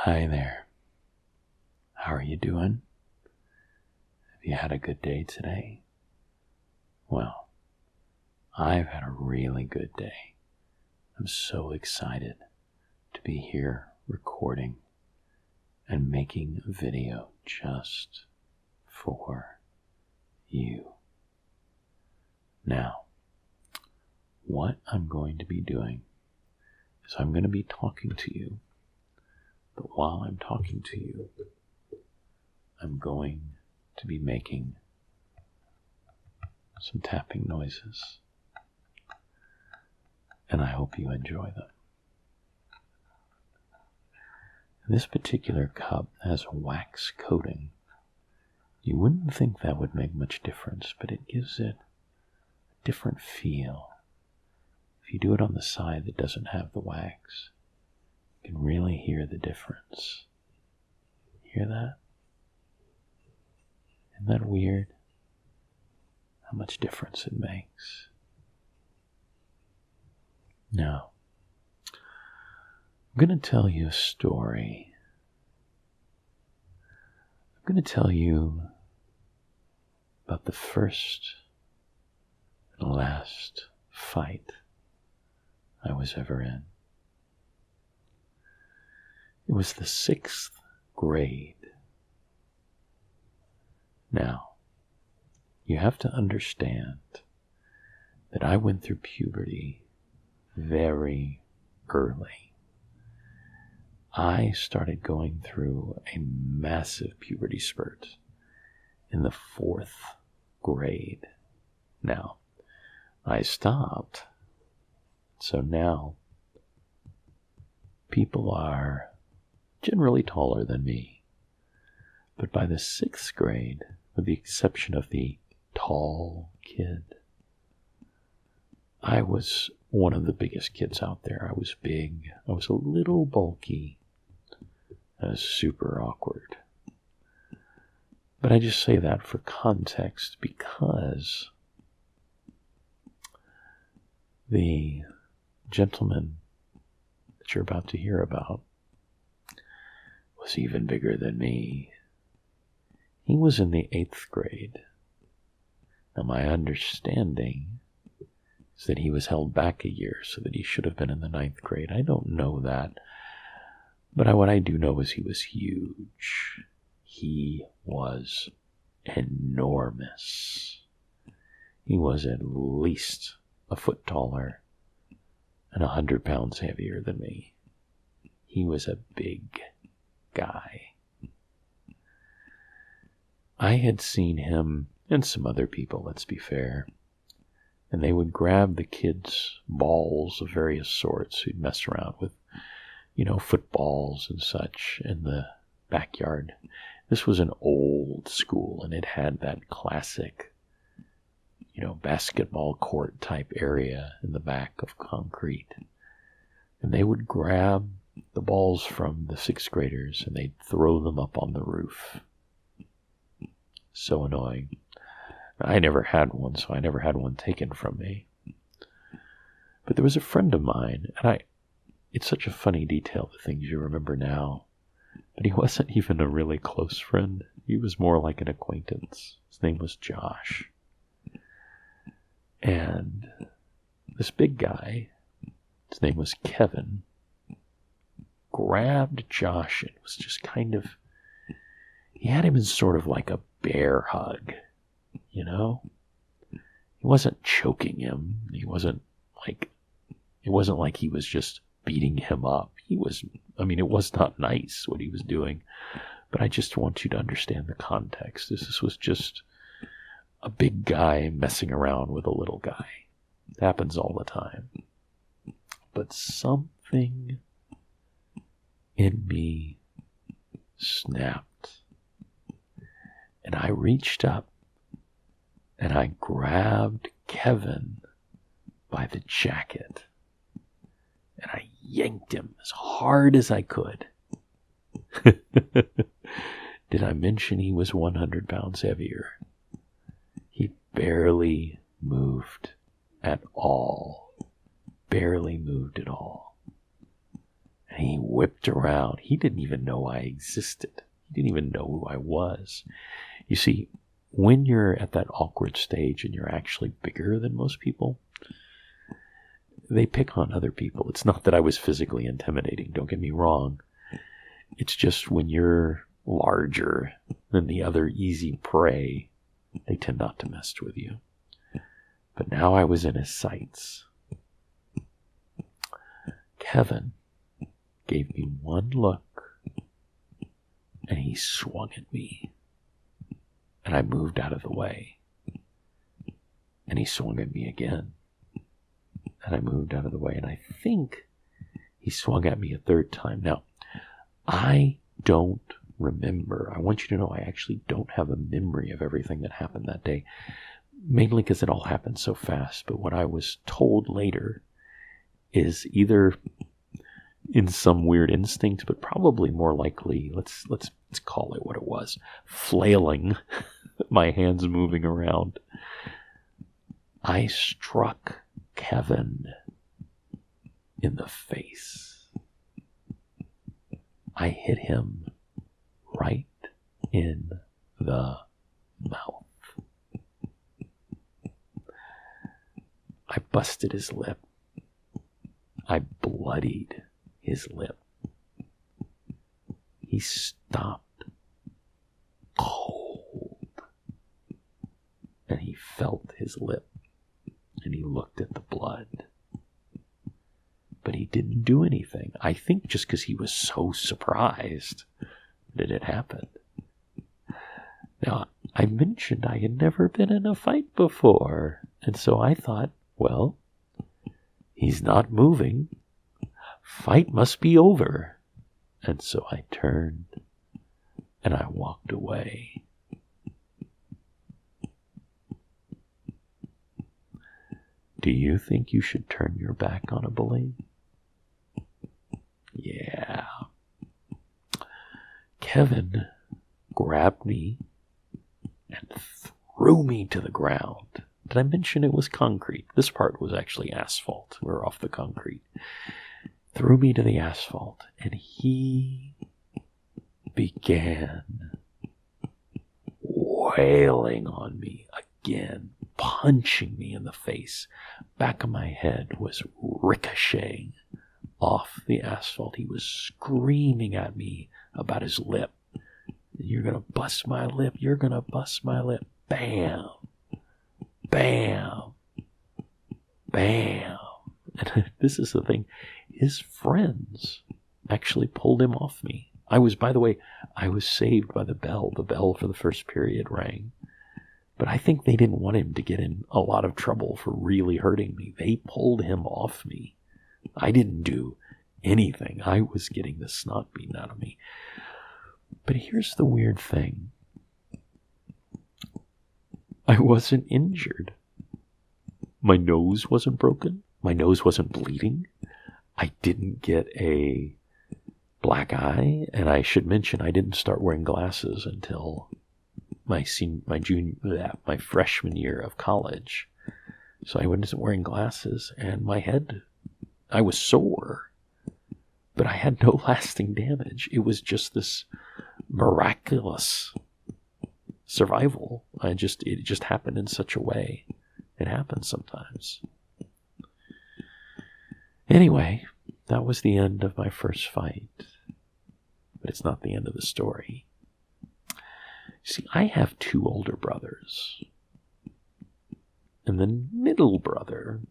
Hi there. How are you doing? Have you had a good day today? Well, I've had a really good day. I'm so excited to be here recording and making a video just for you. Now, what I'm going to be doing is I'm going to be talking to you, but while I'm talking to you, I'm going to be making some tapping noises, and I hope you enjoy them. This particular cup has a wax coating. You wouldn't think that would make much difference, but it gives it a different feel. If you do it on the side that doesn't have the wax, you can really hear the difference. Hear that? Isn't that weird? How much difference it makes. Now, I'm going to tell you a story. I'm going to tell you about the first and last fight I was ever in. It was the 6th grade. Now, you have to understand that I went through puberty very early. I started going through a massive puberty spurt in the 4th grade. Now, I stopped, so now people are generally taller than me. But by the 6th grade, with the exception of the tall kid, I was one of the biggest kids out there. I was big. I was a little bulky. I was super awkward. But I just say that for context because the gentleman that you're about to hear about was even bigger than me. He was in the 8th grade. Now, my understanding is that he was held back a year so that he should have been in the 9th grade. I don't know that. But what I do know is he was huge. He was enormous. He was at least a foot taller and 100 pounds heavier than me. He was a big guy. I had seen him and some other people, let's be fair, and they would grab the kids' balls of various sorts who'd mess around with, footballs and such in the backyard. This was an old school, and it had that classic, basketball court type area in the back of concrete. And they would grab the balls from the 6th graders and they'd throw them up on the roof. So annoying. I never had one, so I never had one taken from me. But there was a friend of mine, and it's such a funny detail, the things you remember now, but he wasn't even a really close friend. He was more like an acquaintance. His name was Josh. And this big guy, his name was Kevin, grabbed Josh and was just he had him in sort of like a bear hug, He wasn't choking him. It wasn't like he was just beating him up. It was not nice what he was doing, but I just want you to understand the context. This was just a big guy messing around with a little guy. It happens all the time. But something in me snapped. And I reached up and I grabbed Kevin by the jacket. And I yanked him as hard as I could. Did I mention he was 100 pounds heavier? He barely moved at all. Barely moved at all. And he whipped around. He didn't even know I existed. He didn't even know who I was. You see, when you're at that awkward stage and you're actually bigger than most people, they pick on other people. It's not that I was physically intimidating, don't get me wrong. It's just when you're larger than the other easy prey, they tend not to mess with you. But now I was in his sights. Kevin gave me one look, and he swung at me. And I moved out of the way. And he swung at me again. And I moved out of the way. And I think he swung at me a third time. Now, I don't remember. I want you to know I actually don't have a memory of everything that happened that day. Mainly because it all happened so fast. But what I was told later is either in some weird instinct, but probably more likely, let's call it what it was, flailing, my hands moving around. I struck Kevin in the face. I hit him right in the mouth. I busted his lip. I bloodied his lip. He stopped cold. And he felt his lip. And he looked at the blood. But he didn't do anything. I think just because he was so surprised that it happened. Now, I mentioned I had never been in a fight before. And so I thought, well, he's not moving. Fight must be over. And so I turned and I walked away. Do you think you should turn your back on a bully? Yeah. Kevin grabbed me and threw me to the ground. Did I mention it was concrete? This part was actually asphalt. We were off the concrete. Threw me to the asphalt, and he began wailing on me again, punching me in the face. Back of my head was ricocheting off the asphalt. He was screaming at me about his lip. You're going to bust my lip. You're going to bust my lip. Bam. Bam. Bam. And this is the thing. His friends actually pulled him off me. By the way, I was saved by the bell. The bell for the first period rang. But I think they didn't want him to get in a lot of trouble for really hurting me. They pulled him off me. I didn't do anything. I was getting the snot beaten out of me. But here's the weird thing. I wasn't injured. My nose wasn't broken. My nose wasn't bleeding. I didn't get a black eye. And I should mention I didn't start wearing glasses until my freshman year of college. So I wasn't wearing glasses, and my head, I was sore, but I had no lasting damage. It was just this miraculous survival. It just happened in such a way. It happens sometimes. Anyway, that was the end of my first fight. But it's not the end of the story. See, I have two older brothers. And the middle brother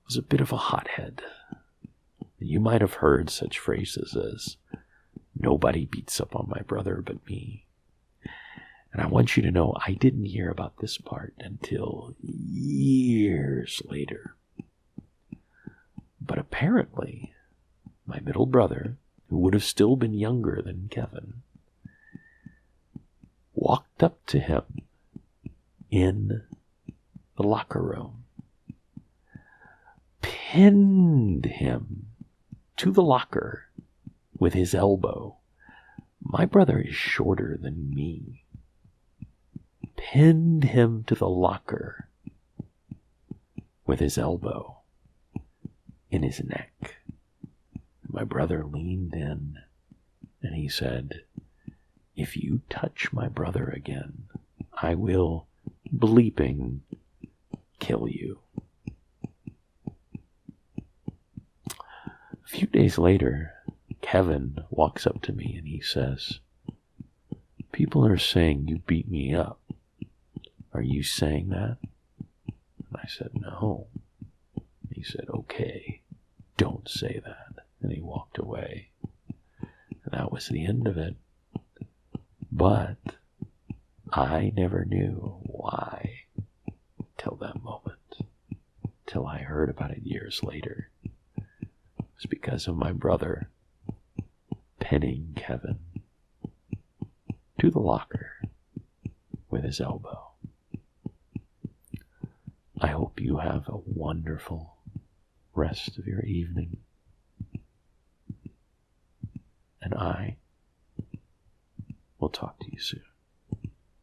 was a bit of a hothead. You might have heard such phrases as, nobody beats up on my brother but me. And I want you to know I didn't hear about this part until years later. But apparently, my middle brother, who would have still been younger than Kevin, walked up to him in the locker room, pinned him to the locker with his elbow. My brother is shorter than me. Pinned him to the locker with his elbow in his neck. My brother leaned in and he said, "If you touch my brother again, I will bleeping kill you." A few days later, Kevin walks up to me and he says, "People are saying you beat me up. Are you saying that?" And I said, "No." He said, "Okay, don't say that." And he walked away. And that was the end of it. But I never knew why till that moment, till I heard about it years later. It was because of my brother pinning Kevin to the locker with his elbow. I hope you have a wonderful rest of your evening. And I will talk to you soon.